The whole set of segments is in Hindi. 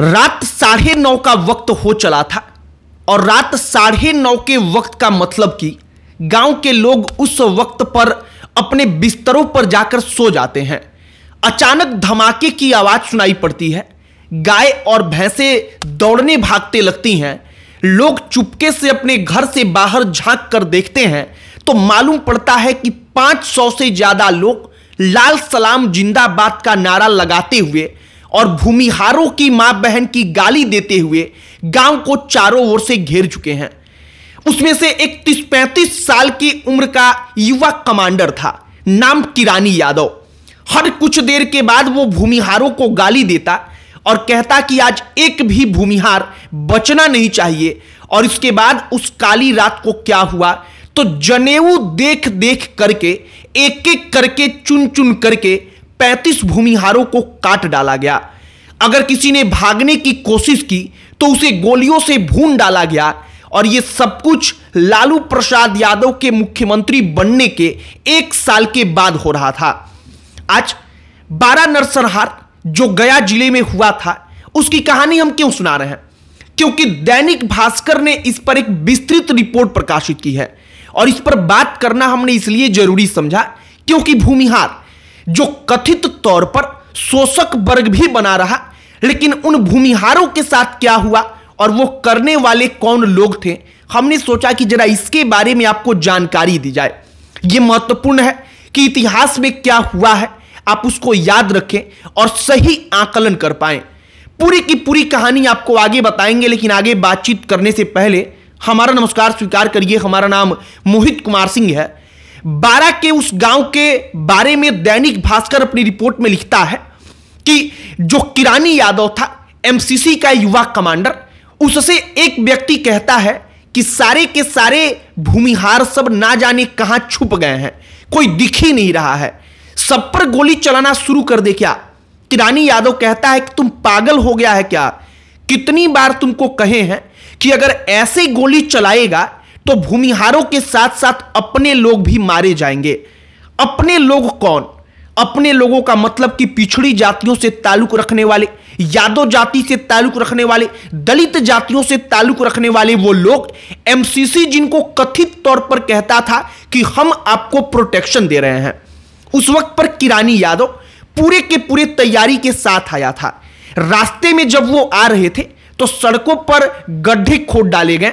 रात 9:30 का वक्त हो चला था और रात 9:30 के वक्त का मतलब कि गांव के लोग उस वक्त पर अपने बिस्तरों पर जाकर सो जाते हैं। अचानक धमाके की आवाज सुनाई पड़ती है। गाय और भैंसें दौड़ने भागते लगती हैं। लोग चुपके से अपने घर से बाहर झांक कर देखते हैं तो मालूम पड़ता है कि 500 से ज्यादा लोग लाल सलाम जिंदाबाद का नारा लगाते हुए और भूमिहारों की मां बहन की गाली देते हुए गांव को चारों ओर से घेर चुके हैं। उसमें से एक 30-35 साल की उम्र का युवा कमांडर था, नाम किरानी यादव। हर कुछ देर के बाद वो भूमिहारों को गाली देता और कहता कि आज एक भी भूमिहार बचना नहीं चाहिए। और इसके बाद उस काली रात को क्या हुआ तो जनेऊ देख देख करके एक एक करके चुन चुन करके 35 भूमिहारों को काट डाला गया। अगर किसी ने भागने की कोशिश की तो उसे गोलियों से भून डाला गया। और यह सब कुछ लालू प्रसाद यादव के मुख्यमंत्री बनने के 1 साल के बाद हो रहा था। आज 12 नरसंहार जो गया जिले में हुआ था उसकी कहानी हम क्यों सुना रहे हैं? क्योंकि दैनिक भास्कर ने इस पर एक विस्तृत रिपोर्ट प्रकाशित की है और इस पर बात करना हमने इसलिए जरूरी समझा क्योंकि भूमिहार जो कथित तौर पर शोषक वर्ग भी बना रहा, लेकिन उन भूमिहारों के साथ क्या हुआ और वो करने वाले कौन लोग थे, हमने सोचा कि जरा इसके बारे में आपको जानकारी दी जाए। यह महत्वपूर्ण है कि इतिहास में क्या हुआ है आप उसको याद रखें और सही आकलन कर पाएं। पूरी की पूरी कहानी आपको आगे बताएंगे, लेकिन आगे बातचीत करने से पहले हमारा नमस्कार स्वीकार करिए। हमारा नाम मोहित कुमार सिंह है। 12 के उस गांव के बारे में दैनिक भास्कर अपनी रिपोर्ट में लिखता है कि जो किरानी यादव था, एमसीसी का युवा कमांडर, उससे एक व्यक्ति कहता है कि सारे के सारे भूमिहार सब ना जाने कहां छुप गए हैं, कोई दिख ही नहीं रहा है, सब पर गोली चलाना शुरू कर दे क्या? किरानी यादव कहता है कि तुम पागल हो गया है क्या? कितनी बार तुमको कहे हैं कि अगर ऐसे गोली चलाएगा तो भूमिहारों के साथ साथ अपने लोग भी मारे जाएंगे। अपने लोग कौन? अपने लोगों का मतलब कि पिछड़ी जातियों से ताल्लुक रखने वाले, यादव जाति से ताल्लुक रखने वाले, दलित जातियों से ताल्लुक रखने वाले वो लोग, एमसीसी जिनको कथित तौर पर कहता था कि हम आपको प्रोटेक्शन दे रहे हैं। उस वक्त पर किरानी यादव पूरे के पूरे तैयारी के साथ आया था। रास्ते में जब वो आ रहे थे तो सड़कों पर गड्ढे खोद डाले गए,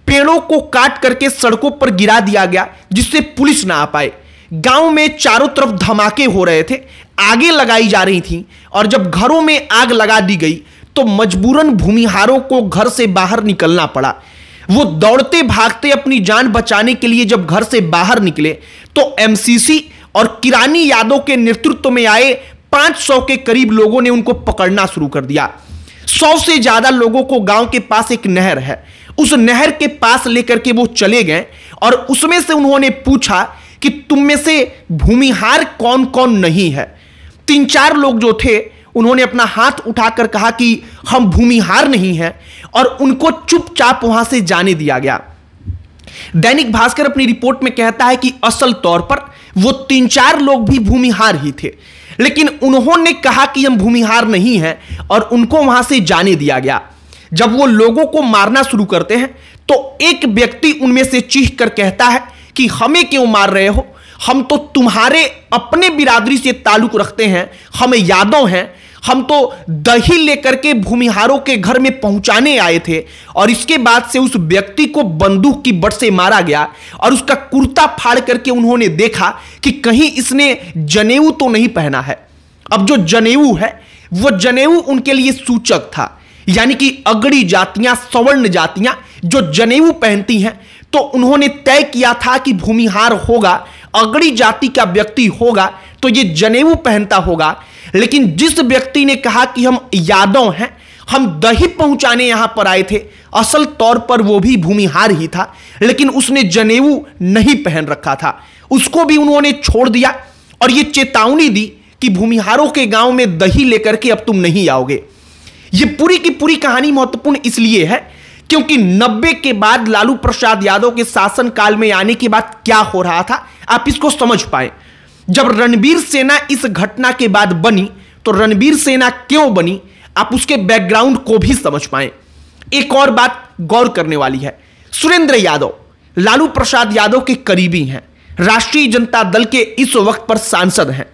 पेड़ों को काट करके सड़कों पर गिरा दिया गया जिससे पुलिस ना आ पाए। गांव में चारों तरफ धमाके हो रहे थे, आगे लगाई जा रही थी और जब घरों में आग लगा दी गई तो मजबूरन भूमिहारों को घर से बाहर निकलना पड़ा। वो दौड़ते भागते अपनी जान बचाने के लिए जब घर से बाहर निकले तो एमसीसी और किरानी यादव के नेतृत्व में आए 500 के करीब लोगों ने उनको पकड़ना शुरू कर दिया। 100 से ज्यादा लोगों को गांव के पास एक नहर है, उस नहर के पास लेकर के वो चले गए और उसमें से उन्होंने पूछा कि तुम में से भूमिहार कौन कौन नहीं है। 3-4 लोग जो थे उन्होंने अपना हाथ उठाकर कहा कि हम भूमिहार नहीं हैं और उनको चुपचाप वहां से जाने दिया गया। दैनिक भास्कर अपनी रिपोर्ट में कहता है कि असल तौर पर वो 3-4 लोग भी भूमिहार ही थे, लेकिन उन्होंने कहा कि हम भूमिहार नहीं हैं और उनको वहां से जाने दिया गया। जब वो लोगों को मारना शुरू करते हैं तो एक व्यक्ति उनमें से चीख कर कहता है कि हमें क्यों मार रहे हो, हम तो तुम्हारे अपने बिरादरी से ताल्लुक रखते हैं, हम यादव हैं, हम तो दही लेकर के भूमिहारों के घर में पहुंचाने आए थे। और इसके बाद से उस व्यक्ति को बंदूक की बट से मारा गया और उसका कुर्ता फाड़ करके उन्होंने देखा कि कहीं इसने जनेऊ तो नहीं पहना है। अब जो जनेऊ है वो जनेऊ उनके लिए सूचक था, यानी कि अगड़ी जातियां, सवर्ण जातियां जो जनेऊ पहनती हैं, तो उन्होंने तय किया था कि भूमिहार होगा, अगड़ी जाति का व्यक्ति होगा तो ये जनेऊ पहनता होगा। लेकिन जिस व्यक्ति ने कहा कि हम यादव हैं, हम दही पहुंचाने यहां पर आए थे, असल तौर पर वो भी भूमिहार ही था, लेकिन उसने जनेऊ नहीं पहन रखा था, उसको भी उन्होंने छोड़ दिया और ये चेतावनी दी कि भूमिहारों के गांव में दही लेकर के अब तुम नहीं आओगे। ये पूरी की पूरी कहानी महत्वपूर्ण इसलिए है क्योंकि 90 के बाद लालू प्रसाद यादव के शासनकाल में आने के बाद क्या हो रहा था आप इसको समझ पाए। जब रणबीर सेना इस घटना के बाद बनी तो रणबीर सेना क्यों बनी आप उसके बैकग्राउंड को भी समझ पाएं। एक और बात गौर करने वाली है, सुरेंद्र यादव लालू प्रसाद यादव के करीबी हैं, राष्ट्रीय जनता दल के इस वक्त पर सांसद हैं।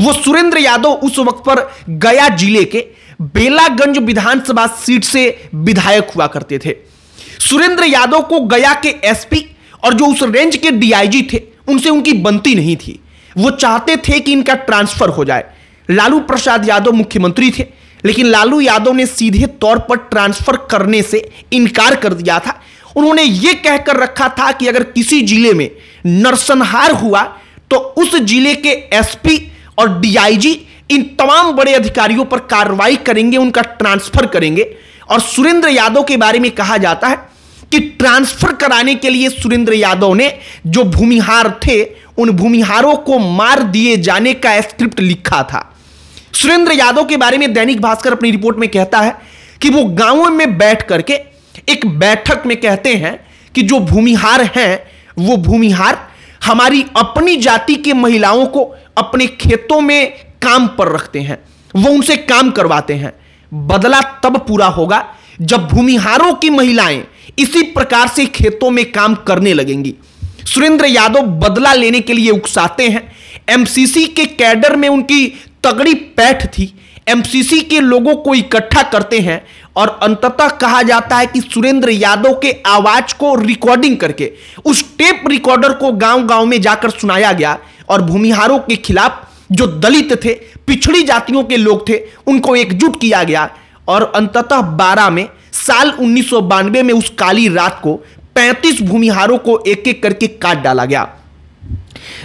वो सुरेंद्र यादव उस वक्त पर गया जिले के बेलागंज विधानसभा सीट से विधायक हुआ करते थे। सुरेंद्र यादव को गया के एसपी और जो उस रेंज के डीआईजी थे उनसे उनकी बनती नहीं थी। वो चाहते थे कि इनका ट्रांसफर हो जाए। लालू प्रसाद यादव मुख्यमंत्री थे, लेकिन लालू यादव ने सीधे तौर पर ट्रांसफर करने से इनकार कर दिया था। उन्होंने यह कहकर रखा था कि अगर किसी जिले में नरसंहार हुआ तो उस जिले के एसपी और डीआईजी इन तमाम बड़े अधिकारियों पर कार्रवाई करेंगे, उनका ट्रांसफर करेंगे। और सुरेंद्र यादव के बारे में कहा जाता है कि ट्रांसफर कराने के लिए सुरेंद्र यादव ने जो भूमिहार थे उन भूमिहारों को मार दिए जाने का स्क्रिप्ट लिखा था। सुरेंद्र यादव के बारे में दैनिक भास्कर अपनी रिपोर्ट में कहता है कि वो गांवों में बैठ करके एक बैठक में कहते हैं कि जो भूमिहार हैं वो भूमिहार हमारी अपनी जाति के महिलाओं को अपने खेतों में काम पर रखते हैं, वो उनसे काम करवाते हैं। बदला तब पूरा होगा जब भूमिहारों की महिलाएं इसी प्रकार से खेतों में काम करने लगेंगी। सुरेंद्र यादव बदला लेने के लिए उकसाते हैं। एमसीसी के कैडर में उनकी तगड़ी पैठ थी। एमसीसी के लोगों को इकट्ठा करते हैं और अंततः कहा जाता है कि सुरेंद्र यादव के आवाज को रिकॉर्डिंग करके उस टेप रिकॉर्डर को गांव-गांव में जाकर सुनाया गया और भूमिहारों के खिलाफ जो दलित थे, पिछड़ी जातियों के लोग थे, उनको एकजुट किया गया। और अंततः 12 में साल 1992 में उस काली रात को 35 भूमिहारों को एक एक करके काट डाला गया।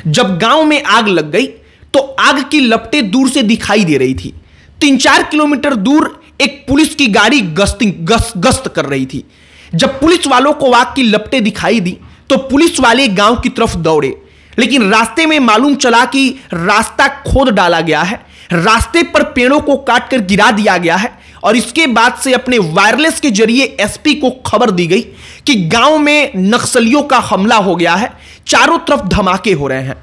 जब गांव में आग लग गई तो आग की लपटें दूर से दिखाई दे रही थी। 3-4 किलोमीटर दूर एक पुलिस की गाड़ी गश्त कर रही थी। जब पुलिस वालों को आग की लपटें दिखाई दी तो पुलिस वाले गांव की तरफ दौड़े, लेकिन रास्ते में मालूम चला कि रास्ता खोद डाला गया है, रास्ते पर पेड़ों को काटकर गिरा दिया गया है। और इसके बाद से अपने वायरलेस के जरिए एसपी को खबर दी गई कि गांव में नक्सलियों का हमला हो गया है, चारों तरफ धमाके हो रहे हैं।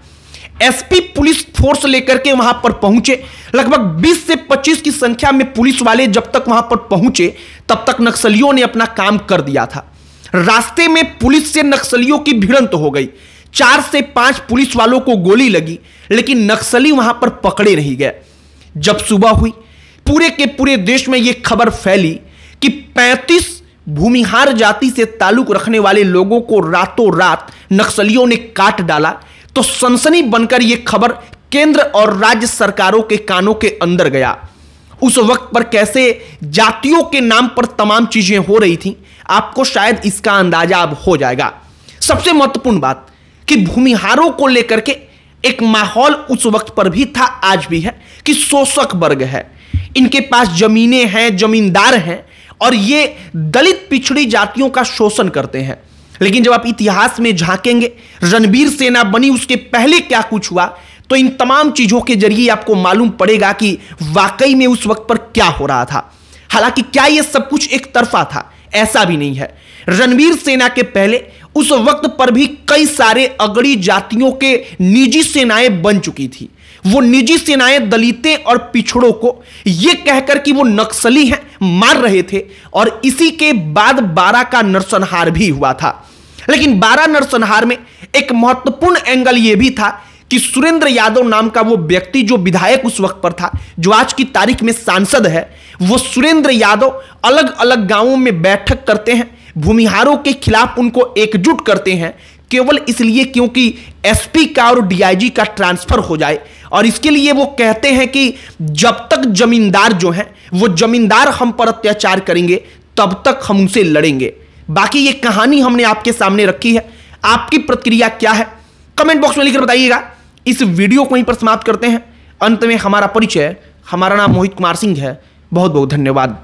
एसपी पुलिस फोर्स लेकर के वहां पर पहुंचे। लगभग 20 से 25 की संख्या में पुलिस वाले जब तक वहां पर पहुंचे तब तक नक्सलियों ने अपना काम कर दिया था। रास्ते में पुलिस से नक्सलियों की भिड़ंत हो गई। 4 से 5 पुलिस वालों को गोली लगी, लेकिन नक्सली वहां पर पकड़े नहीं गए। जब सुबह हुई, पूरे के पूरे देश में यह खबर फैली कि 35 भूमिहार जाति से ताल्लुक रखने वाले लोगों को रातों रात नक्सलियों ने काट डाला। तो सनसनी बनकर यह खबर केंद्र और राज्य सरकारों के कानों के अंदर गया। उस वक्त पर कैसे जातियों के नाम पर तमाम चीजें हो रही थी, आपको शायद इसका अंदाजा अब हो जाएगा। सबसे महत्वपूर्ण बात कि भूमिहारों को लेकर के एक माहौल उस वक्त पर भी था, आज भी है, कि शोषक वर्ग है, इनके पास जमीनें हैं, जमींदार हैं और ये दलित पिछड़ी जातियों का शोषण करते हैं। लेकिन जब आप इतिहास में झांकेंगे, रणबीर सेना बनी उसके पहले क्या कुछ हुआ, तो इन तमाम चीजों के जरिए आपको मालूम पड़ेगा कि वाकई में उस वक्त पर क्या हो रहा था। हालांकि क्या यह सब कुछ एक तरफा था? ऐसा भी नहीं है। रणबीर सेना के पहले उस वक्त पर भी कई सारे अगड़ी जातियों के निजी सेनाएं बन चुकी थी। वो निजी सेनाएं दलितें और पिछड़ों को यह कहकर कि वो नक्सली हैं मार रहे थे। और इसी के बाद 12 का नरसंहार भी हुआ था। लेकिन 12 नरसंहार में एक महत्वपूर्ण एंगल यह भी था कि सुरेंद्र यादव नाम का वो व्यक्ति जो विधायक उस वक्त पर था, जो आज की तारीख में सांसद है, वो सुरेंद्र यादव अलग अलग गांवों में बैठक करते हैं, भूमिहारों के खिलाफ उनको एकजुट करते हैं, केवल इसलिए क्योंकि एसपी का और डीआईजी का ट्रांसफर हो जाए। और इसके लिए वो कहते हैं कि जब तक जमींदार जो हैं वो जमींदार हम पर अत्याचार करेंगे तब तक हम उनसे लड़ेंगे। बाकी ये कहानी हमने आपके सामने रखी है। आपकी प्रतिक्रिया क्या है कमेंट बॉक्स में लिखकर बताइएगा। इस वीडियो को यहीं पर समाप्त करते हैं। अंत में हमारा परिचय, हमारा नाम मोहित कुमार सिंह है। बहुत बहुत धन्यवाद।